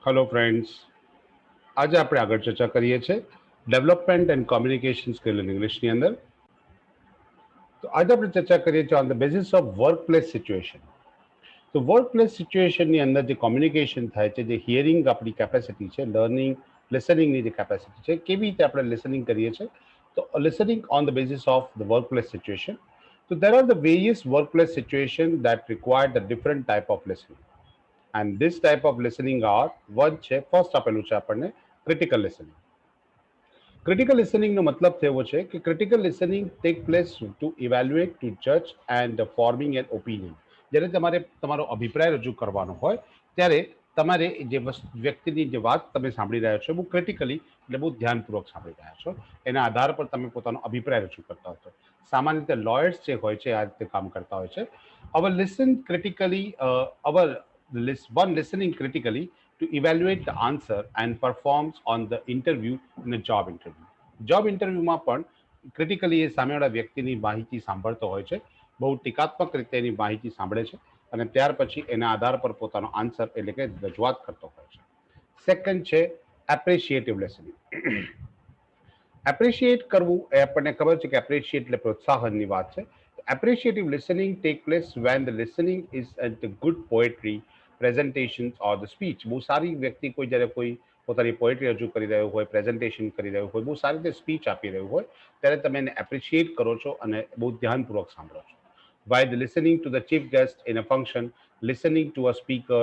Hello friends, आज આપણે આગળ ચર્ચા કરીએ છીએ development and communication skill in ઇંગ્લિશની અંદર. તો આજે આપણે ચર્ચા કરીએ છીએ on the basis of workplace situation. તો વર્કપ્લેસ સિચ્યુએશનની અંદર જે કોમ્યુનિકેશન થાય છે, જે હિયરિંગ આપણી કેપેસિટી છે, લર્નિંગ લિસનિંગની જે કેપેસિટી છે, કેવી રીતે આપણે લિસનિંગ કરીએ છીએ. તો listening on the basis of the workplace situation. તો there are the various workplace situation that require the different type of listening. And this type of listening are one છે, ફર્સ્ટ આપેલું છે આપણને ક્રિટિકલ લિસનિંગ. ક્રિટિકલ લિસનિંગનો મતલબ થયો છે કે critical listening take place to evaluate, to જજ and forming an opinion. જ્યારે તમારે તમારો અભિપ્રાય રજૂ કરવાનો હોય ત્યારે તમારે જે વ્યક્તિની જે વાત તમે સાંભળી રહ્યા છો બહુ ક્રિટિકલી એટલે બહુ ધ્યાનપૂર્વક સાંભળી રહ્યા છો. એના આધાર પર તમે પોતાનો અભિપ્રાય રજૂ કરતા હો છો. સામાન્ય રીતે લોયર્સ જે હોય છે આ રીતે કામ કરતા હોય છે. અવર listen critically hour one listening critically to evaluate the answer and performs on the interview in a job interview. Job ઇન્ટરવ્યુમાં પણ ક્રિટિકલી એ સામેવાળા વ્યક્તિની માહિતી સાંભળતો હોય છે, બહુ ટીકાત્મક રીતે એની માહિતી સાંભળે છે અને ત્યાર પછી એના આધાર પર પોતાનો આન્સર એટલે કે રજૂઆત કરતો હોય છે. સેકન્ડ છે એપ્રિશિએટિવ લિસનિંગ. એપ્રિશિએટ કરવું એ આપણને ખબર છે કે એપ્રિશિએટ એટલે પ્રોત્સાહનની વાત છે. Appreciative listening take place when the listening is at the good poetry, presentation or the speech. બહુ સારી વ્યક્તિ કોઈ જ્યારે કોઈ પોતાની પોએટ્રી રજૂ કરી રહ્યું હોય, પ્રેઝન્ટેશન કરી રહ્યું હોય, બહુ સારી રીતે સ્પીચ આપી રહ્યું હોય ત્યારે તમે એને એપ્રિશિએટ કરો છો અને બહુ ધ્યાનપૂર્વક સાંભળો છો. While listening to the chief guest in a function, listening to a speaker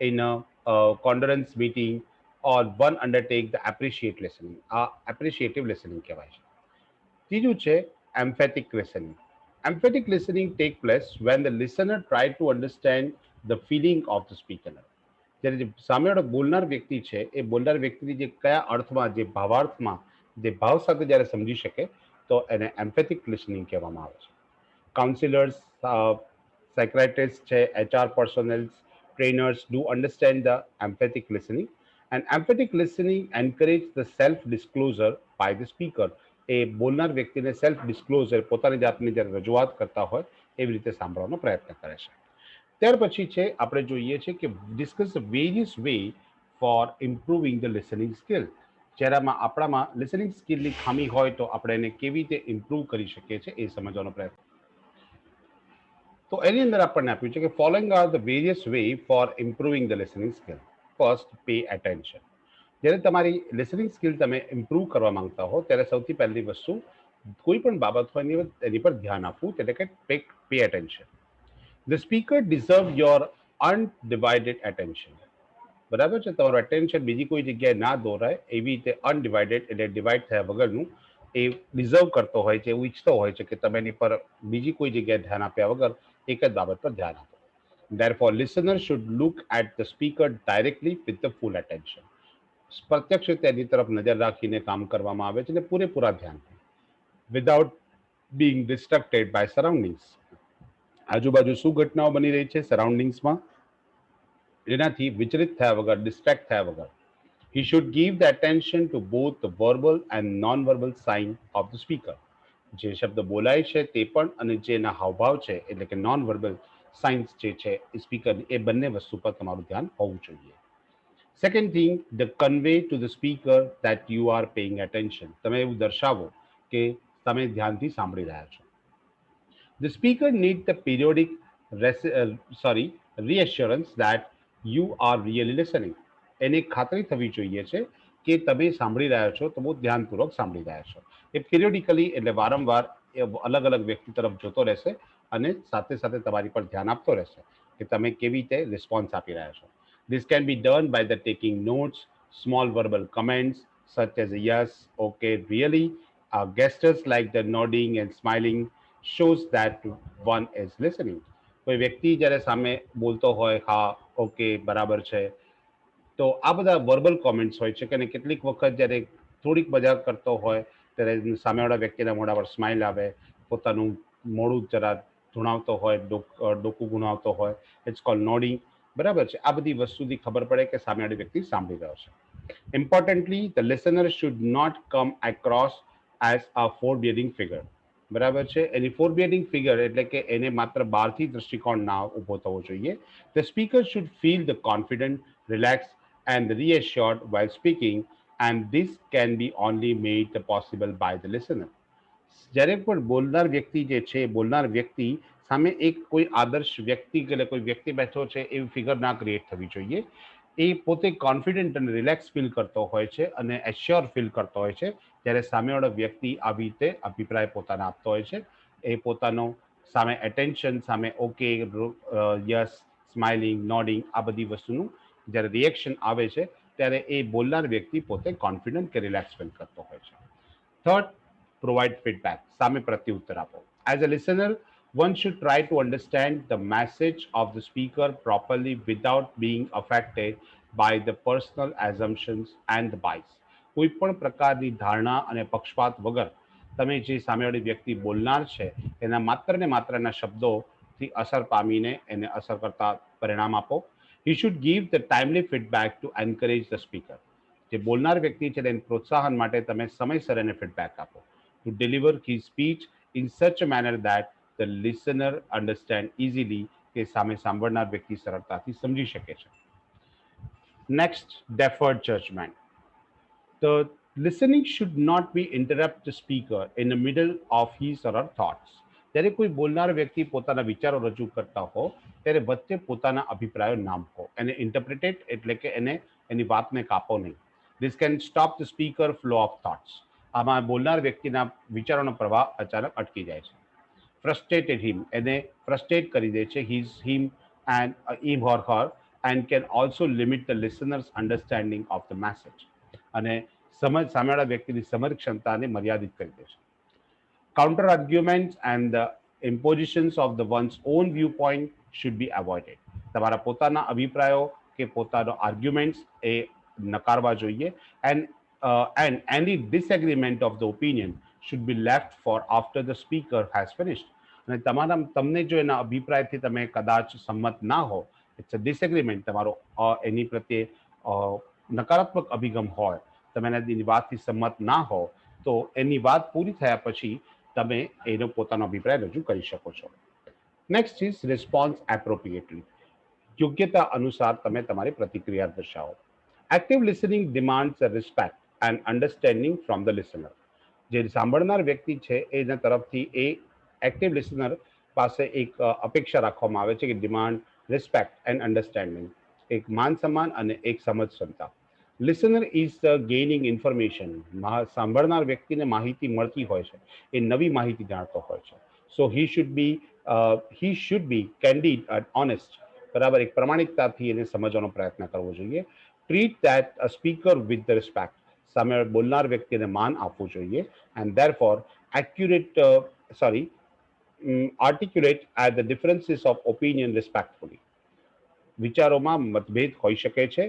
in a condolence meeting, or one undertake the appreciate listening. આ એપ્રિશિએટિવ લિસનિંગ કહેવાય છે. ત્રીજું છે emphatic listening. Emphatic listening take place when the listener try to understand the feeling of the speaker. જ્યારે જે સામેવાળો બોલનાર વ્યક્તિ છે એ બોલનાર વ્યક્તિની જે કયા અર્થમાં, જે ભાવાર્થમાં, જે ભાવ સાથે જ્યારે સમજી શકે તો એને એમ્ફેટિક લિસનિંગ કહેવામાં આવે છે. કાઉન્સિલર્સ, સાયક્રાટિસ્ટ છે, HR personals, trainers do understand the emphatic listening. And emphatic listening encourage the self disclosure by the speaker. એ બોલનાર વ્યક્તિને સેલ્ફ ડિસ્ક્લોઝર, પોતાની જાતની જ્યારે રજૂઆત કરતા હોય એવી રીતે સાંભળવાનો પ્રયત્ન કરે છે. ત્યાર પછી છે આપણે જોઈએ છીએ કે discuss various way for improving the listening skill. જ્યારે આપણામાં લિસનિંગ સ્કિલની ખામી હોય તો આપણે એને કેવી રીતે ઇમ્પ્રૂવ કરી શકીએ છીએ એ સમજવાનો પ્રયત્ન. તો એની અંદર આપણને આપ્યું છે કે following are the various way for improving the listening skill. First, pay attention. જ્યારે તમારી લિસનિંગ સ્કિલ તમે ઇમ્પ્રૂવ કરવા માંગતા હો ત્યારે સૌથી પહેલી વસ્તુ, કોઈ પણ બાબત હોય એની પર ધ્યાન આપવું, એટલે કે pay attention. The speaker deserve your undivided attention. બરાબર છે, તમારું એટેન્શન બીજી કોઈ જગ્યાએ ના દોરાય એવી રીતે અનડિવાઇડેડ એટલે ડિવાઇડ થયા વગરનું એ ડિઝર્વ કરતો હોય છે, એવું ઈચ્છતો હોય છે કે તમે એની પર બીજી કોઈ જગ્યાએ ધ્યાન આપ્યા વગર એક જ બાબત પર ધ્યાન આપો. Therefore, listener should look at the speaker directly with the full attention. પ્રત્યક્ષ રીતે એની તરફ નજર રાખીને કામ કરવામાં આવે છે અને પૂરેપૂરા ધ્યાનથી, વિધાઉટ બીંગ ડિસ્ટ્રક્ટેડ બાય સરાઉન્ડિંગ્સ. આજુબાજુ શું ઘટનાઓ બની રહી છે સરાઉન્ડિંગ્સમાં એનાથી વિચલિત થયા વગર, ડિસ્ટ્રેક્ટ થયા વગર. He should give the attention to both the verbal and non-verbal sign of the speaker. જે શબ્દ બોલાય છે તે પણ અને જે એના હાવભાવ છે એટલે કે નોન વર્બલ સાઇન્સ જે છે સ્પીકર, એ બંને વસ્તુ પર તમારું ધ્યાન હોવું જોઈએ. Second thing, the convey to the speaker that you are paying attention. તમે એવું દર્શાવો કે તમે ધ્યાનથી સાંભળી રહ્યા છો. The speaker needs the periodic reassurance that you are really listening. એને ખાતરી થવી જોઈએ છે કે તમે સાંભળી રહ્યા છો તો બહુ ધ્યાનપૂર્વક સાંભળી રહ્યા છો. એ પિરિયોડિકલી એટલે વારંવાર એ અલગ અલગ વ્યક્તિ તરફ જોતો રહેશે અને સાથે સાથે તમારી પર ધ્યાન આપતો રહેશે કે તમે કેવી રીતે રિસ્પોન્સ આપી રહ્યા છો. This can be done by the taking notes, small verbal comments such as yes, okay, really. Gestures like the nodding and smiling shows that one is listening. કોઈ વ્યક્તિ જ્યારે સામે બોલતો હોય, હા, ઓકે, બરાબર છે, તો આ બધા વર્બલ કોમેન્ટ્સ હોય છે કે કેટલીક વખત જ્યારે થોડીક મજાક કરતો હોય ત્યારે સામેવાળા વ્યક્તિના મોઢા પર સ્માઇલ આવે, પોતાનું મોઢું જરા ધૂણાવતો હોય, ડોકું ગુણાવતો હોય, ઇટ્સ કોલ્ડ નોડિંગ. બરાબર છે, આ બધી વસ્તુથી ખબર પડે કે સામેવાળી વ્યક્તિ સાંભળી રહ્યો છે. Importantly, the listener should not come across as a forbearing figure. બરાબર છે, એની ફોરબિયરિંગ ફિગર એટલે કે એને માત્ર બહારથી દ્રષ્ટિકોણ ના ઊભો થવો જોઈએ. The speaker should feel the confident, relax and reassured while speaking, and this can be only made possible by the listener. જ્યારે પણ બોલનાર વ્યક્તિ જે છે, બોલનાર વ્યક્તિ સામે એક કોઈ આદર્શ વ્યક્તિ કે કોઈ વ્યક્તિ બેઠો છે એવી ફિગર ના ક્રિએટ થવી જોઈએ. એ પોતે કોન્ફિડન્ટ અને રિલેક્સ ફીલ કરતો હોય છે અને એશ્યોર ફીલ કરતો હોય છે, જ્યારે સામેવાળો વ્યક્તિ આવી રીતે અભિપ્રાય પોતાના આપતો હોય છે. એ પોતાનો સામે એટેન્શન, સામે ઓકે, યસ, સ્માઇલિંગ, નોડિંગ, આ બધી વસ્તુનું જ્યારે રિએક્શન આવે છે ત્યારે એ બોલનાર વ્યક્તિ પોતે કોન્ફિડન્ટ કે રિલેક્સ ફીલ કરતો હોય છે. Third, provide feedback. સામે પ્રત્યુત્તર આપો. As a listener, one should try to understand the message of the speaker properly without being affected by the personal assumptions and the bias. કોઈ પણ પ્રકારની ધારણા અને પક્ષપાત વગર તમે જે સામેવાળી વ્યક્તિ બોલનાર છે એના માત્ર ને માત્રના શબ્દોથી અસર પામીને એને અસર કરતા પરિણામ આપો. You should give the timely feedback to encourage the speaker. જે બોલનાર વ્યક્તિ છે તેને પ્રોત્સાહન માટે તમે સમયસર એને ફીડબેક આપો. To deliver his speech in such a manner that the listener understand easily, કે સામે સાંભળનાર વ્યક્તિ સરળતાથી સમજી શકે છે. Next, deferred judgment. The listening should not be interrupt the speaker in the middle of his or her thoughts. જ્યારે કોઈ બોલનાર વ્યક્તિ પોતાના વિચારો રજૂ કરતા હો ત્યારે વચ્ચે પોતાના અભિપ્રાયો ના મૂકો. એને ઇન્ટરપ્રિટેટ એટલે કે એને એની વાતને કાપો નહીં. This can stop the speaker flow of thoughts. આમાં બોલનાર વ્યક્તિના વિચારોનો પ્રવાહ અચાનક અટકી જાય છે. Frustrated him, એને ફ્રસ્ટ્રેટ કરી દે છે, him and him or her, and can also limit the listener's understanding of the message. અને સમજ સામેવાળા વ્યક્તિની સમજ ક્ષમતાને મર્યાદિત કરી દે છે. Counter arguments and the impositions of the one's own viewpoint should be avoided. તમારા પોતાના અભિપ્રાયો કે પોતાનો આર્ગ્યુમેન્ટ્સ એ નકારવા જોઈએ. And any disagreement of the opinion should be left for after the speaker has finished. અને તમારા તમને જો એના અભિપ્રાયથી તમે કદાચ સંમત ના હો, ઇટ્સ અ ડિસએગ્રીમેન્ટ, તમારો એની પ્રત્યે નકારાત્મક અભિગમ હોય, તમે એની વાતથી સંમત ના હો, તો એની વાત પૂરી થયા પછી તમે એનો પોતાનો અભિપ્રાય રજૂ કરી શકો છો. Next is response appropriately. યોગ્યતા અનુસાર તમે તમારી પ્રતિક્રિયા દર્શાવો. Active listening demands a respect and understanding from the listener. જે સાંભળનાર વ્યક્તિ છે એના તરફથી એ એક્ટિવ લિસનર પાસે એક અપેક્ષા રાખવામાં આવે છે કે ડિમાન્ડ રિસ્પેક્ટ એન્ડ અન્ડરસ્ટેન્ડિંગ, એક માન સન્માન અને એક સમજ ક્ષમતા. Listener is gaining information. સાંભળનાર વ્યક્તિને માહિતી મળતી હોય છે, એ નવી માહિતી જાણતો હોય છે. So he should be candid and honest. બરાબર, એક પ્રમાણિકતાથી એને સમજવાનો પ્રયત્ન કરવો જોઈએ. Treat that a speaker with the respect. સામે બોલનાર વ્યક્તિને માન આપવું જોઈએ. And therefore articulate at the differences of opinion respectfully. વિચારોમાં મતભેદ હોઈ શકે છે,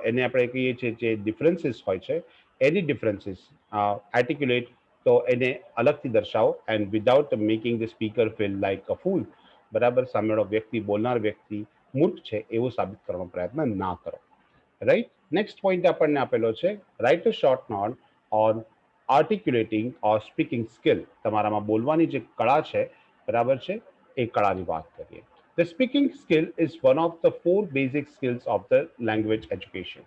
એને આપણે કહીએ છીએ જે ડિફરન્સીસ હોય છે, એની ડિફરન્સીસ આર્ટિક્યુલેટ, તો એને અલગથી દર્શાવો. And without making the speaker feel like a fool. બરાબર, સામેવાળો વ્યક્તિ, બોલનાર વ્યક્તિ મૂર્ખ છે એવું સાબિત કરવાનો પ્રયત્ન ના કરો. રાઈટ. નેક્સ્ટ પોઈન્ટ આપણને આપેલો છે, write a short note on articulating or speaking skill. તમારામાં બોલવાની જે કળા છે, બરાબર છે, એ કળાની વાત કરીએ. The speaking skill is one of the four basic skills of the language education.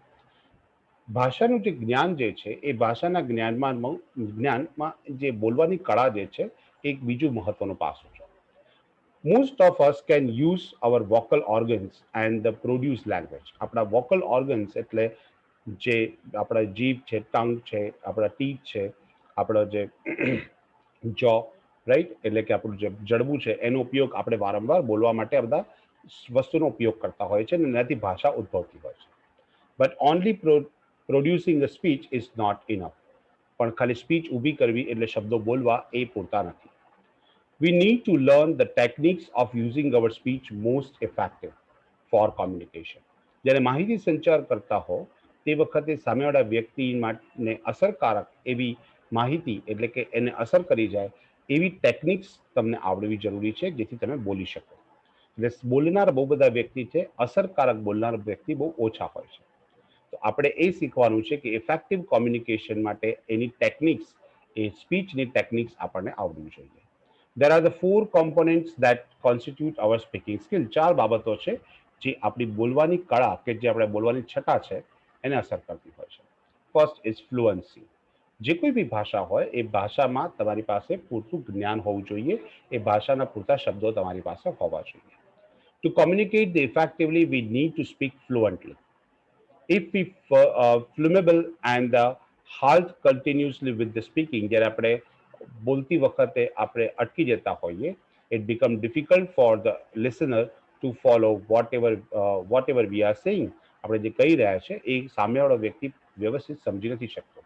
ભાષાનું જે જ્ઞાન જે છે એ ભાષાના જ્ઞાનમાં જે બોલવાની કળા જે છે એક બીજું મહત્વનું પાસું છે. Most of us can use our vocal organs and the produce language. આપણા vocal organs એટલે જે આપણા જીભ છે, ટંગ છે, આપણા ટીથ છે, આપણા જે જો, રાઈટ, એટલે કે આપણું જે જડબું છે એનો ઉપયોગ આપણે વારંવાર બોલવા માટે આ બધા વસ્તુનો ઉપયોગ કરતા હોય છે અને એનાથી ભાષા ઉદ્ભવતી હોય છે. But only producing a speech is not enough. પણ ખાલી સ્પીચ ઊભી કરવી એટલે શબ્દો બોલવા એ પૂરતા નથી. We need to learn the techniques of using our speech most effective for communication. જ્યારે માહિતી સંચાર કરતા હો તે વખતે સામેવાળા વ્યક્તિને અસરકારક એવી માહિતી એટલે કે એને અસર કરી જાય એવી ટેકનિક્સ તમને આવડવી જરૂરી છે જેથી તમે બોલી શકો. એટલે બોલનાર બહુ બધા વ્યક્તિ છે, અસરકારક બોલનાર વ્યક્તિ બહુ ઓછા હોય છે. તો આપણે એ શીખવાનું છે કે ઇફેક્ટિવ કોમ્યુનિકેશન માટે એની ટેકનિક્સ, એ સ્પીચની ટેકનિક્સ આપણને આવડવી જોઈએ. There are the four components that constitute our speaking skill. ચાર બાબતો છે જે આપણી બોલવાની કળા કે જે આપણે બોલવાની છટા છે એને અસર કરતી હોય છે. First is fluency. જે કોઈ બી ભાષા હોય એ ભાષામાં તમારી પાસે પૂરતું જ્ઞાન હોવું જોઈએ, એ ભાષાના પૂરતા શબ્દો તમારી પાસે હોવા જોઈએ. To communicate effectively, we need to speak fluently. If we flummable and halt continuously with the speaking, જ્યારે આપણે બોલતી વખતે આપણે અટકી જતા હોઈએ, it become difficult for the listener to follow whatever we are saying. આપણે જે કહી રહ્યા છે એ સામેવાળો વ્યક્તિ વ્યવસ્થિત સમજી નથી શકતો.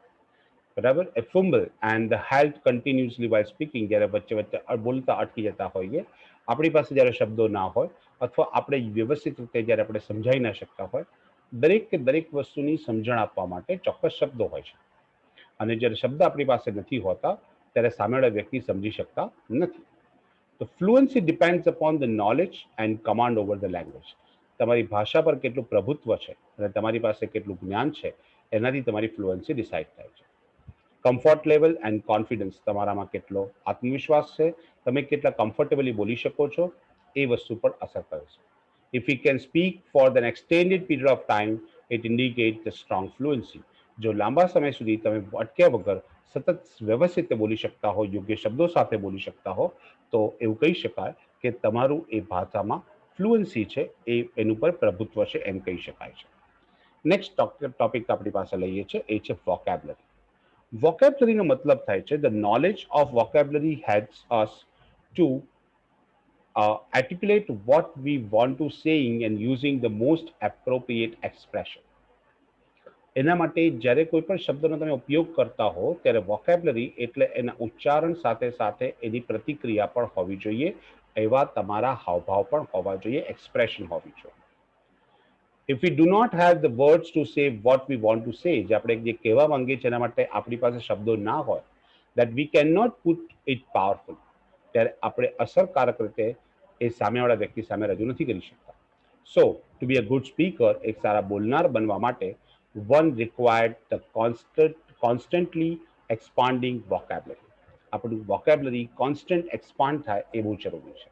બરાબર. A fumble and the health continuously while speaking, જ્યારે વચ્ચે વચ્ચે બોલતા અટકી જતા હોઈએ, આપણી પાસે જ્યારે શબ્દો ના હોય અથવા આપણે વ્યવસ્થિત રીતે જ્યારે આપણે સમજાવી ના શકતા હોય, દરેક કે દરેક વસ્તુની સમજણ આપવા માટે ચોક્કસ શબ્દો હોય છે, અને જ્યારે શબ્દ આપણી પાસે નથી હોતા ત્યારે સામેવાળા વ્યક્તિ સમજી શકતા નથી. તો fluency depends upon the knowledge and command over the language. તમારી ભાષા પર કેટલું પ્રભુત્વ છે અને તમારી પાસે કેટલું જ્ઞાન છે એનાથી તમારી ફ્લુઅન્સી ડિસાઇડ થાય છે. કમ્ફર્ટ લેવલ એન્ડ કોન્ફિડન્સ, તમારામાં કેટલો આત્મવિશ્વાસ છે, તમે કેટલા કમ્ફર્ટેબલી બોલી શકો છો, એ વસ્તુ પર અસર કરે છે. If you can speak for the extended period of time, it indicate the strong fluency. જો લાંબા સમય સુધી તમે અટક્યા વગર સતત વ્યવસ્થિત બોલી શકતા હો, યોગ્ય શબ્દો સાથે બોલી શકતા હો, તો એવું કહી શકાય કે તમારું એ ભાષામાં ફ્લુઅન્સી છે, એ એનું પર પ્રભુત્વ છે એમ કહી શકાય છે. નેક્સ્ટ ટોપિક આપણી પાસે લઈએ છીએ એ છે વોકેબ્યુલરી. વોકેબ્યુલરીનો મતલબ થાય છે the knowledge of vocabulary helps us to articulate what we want to saying and using the most appropriate expression. એના માટે જ્યારે કોઈ પણ શબ્દનો તમે ઉપયોગ કરતા હો ત્યારે વોકેબ્યુલરી એટલે એના ઉચ્ચારણ સાથે સાથે એની પ્રતિક્રિયા પણ હોવી જોઈએ, એવા તમારા હાવભાવ પણ હોવા જોઈએ, એક્સપ્રેશન હોવી જોઈએ. If we do not have the words to say what we want to say, જે આપણે જે કહેવા માંગીએ છીએ એના માટે આપણી પાસે શબ્દો ના હોય, that we cannot put it powerful, ત્યારે આપણે અસરકારક રીતે એ સામેવાળા વ્યક્તિ સામે રજૂ નથી કરી શકતા. So to be a good speaker, એક સારા બોલનાર બનવા માટે one required the constantly expanding vocabulary. આપણું vocabulary constant expand થાય એ બહુ જરૂરી છે.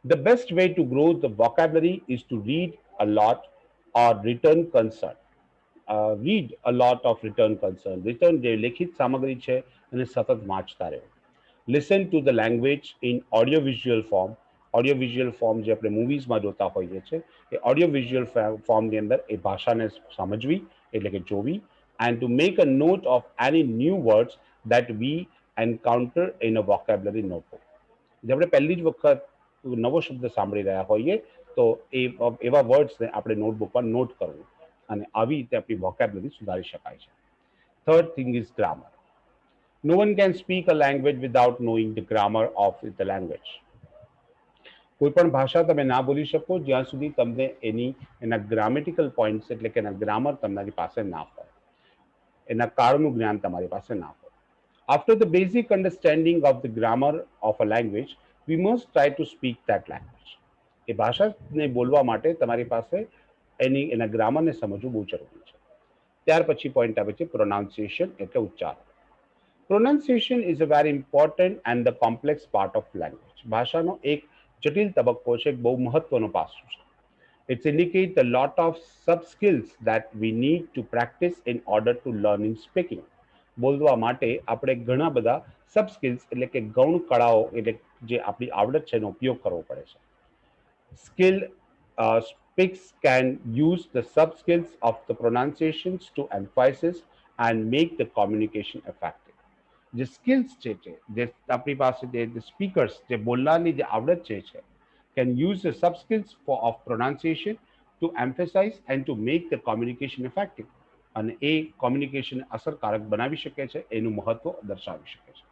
The best way to grow the vocabulary is to read a lot or return concern. Read a lot of return concern. Return જે લેખિત સામગ્રી છે એને સતત વાંચતા રહેવું. Listen to the language in audio visual form. Audio visual form જે આપણે મૂવીઝમાં જોતા હોઈએ છીએ, એ ઓડિયો વિઝ્યુઅલ ફોર્મની અંદર એ ભાષાને સમજવી એટલે કે જોવી, and to make a note of any new words that we encounter in a vocabulary notebook. જે આપણે પહેલી જ વખત નવો શબ્દ સાંભળી રહ્યા હોઈએ તો એવા વર્ડ્સને આપણે નોટબુકમાં નોટ કરવું, અને આવી રીતે આપણી વોકેબ્યુલરી સુધારી શકાય છે. Third thing is grammar. No one can speak a language without knowing the grammar of the language. કોઈ પણ ભાષા તમે ના બોલી શકો જ્યાં સુધી તમને એના ગ્રામેટિકલ પોઈન્ટ્સ એટલે કે એના ગ્રામર તમારી પાસે ના હોય, એના કાળનું જ્ઞાન તમારી પાસે ના હોય. After the basic understanding of the grammar of a language, we must try to speak that language. એ ભાષાને બોલવા માટે તમારી પાસે એના ગ્રામરને સમજવું બહુ જરૂરી છે. ત્યાર પછી પોઈન્ટ આવે છે પ્રોનાઉન્સિએશન એટલે ઉચ્ચારણ. Pronunciation is a very important and the complex part of language. ભાષાનો એક જટિલ તબક્કો છે, એક બહુ મહત્વનો પાસું છે. It indicates a lot of sub skills that we need to practice in order to learn in speaking. બોલવા માટે આપણે ઘણા બધા સબ સ્કિલ્સ એટલે કે ગૌણ કળાઓ એટલે જે આપણી આવડત છે એનો ઉપયોગ કરવો પડે છે. Skill speaks can use the sub skills of the pronunciations to emphasize and make the communication effective. જે સ્કિલ્સ છે જે આપણી પાસે જે સ્પીકર્સ જે બોલનારની જે આવડત છે can use the sub skills of pronunciation to emphasize and to make the communication effective, અને એ કોમ્યુનિકેશન અસરકારક બનાવી શકે છે, એનું મહત્વ દર્શાવી શકે છે.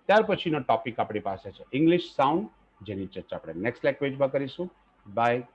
ત્યાર પછીનો ટોપિક આપણી પાસે છે ઇંગ્લિશ સાઉન્ડ, જેની ચર્ચા આપણે નેક્સ્ટ લેંગ્વેજમાં કરીશું. બાય.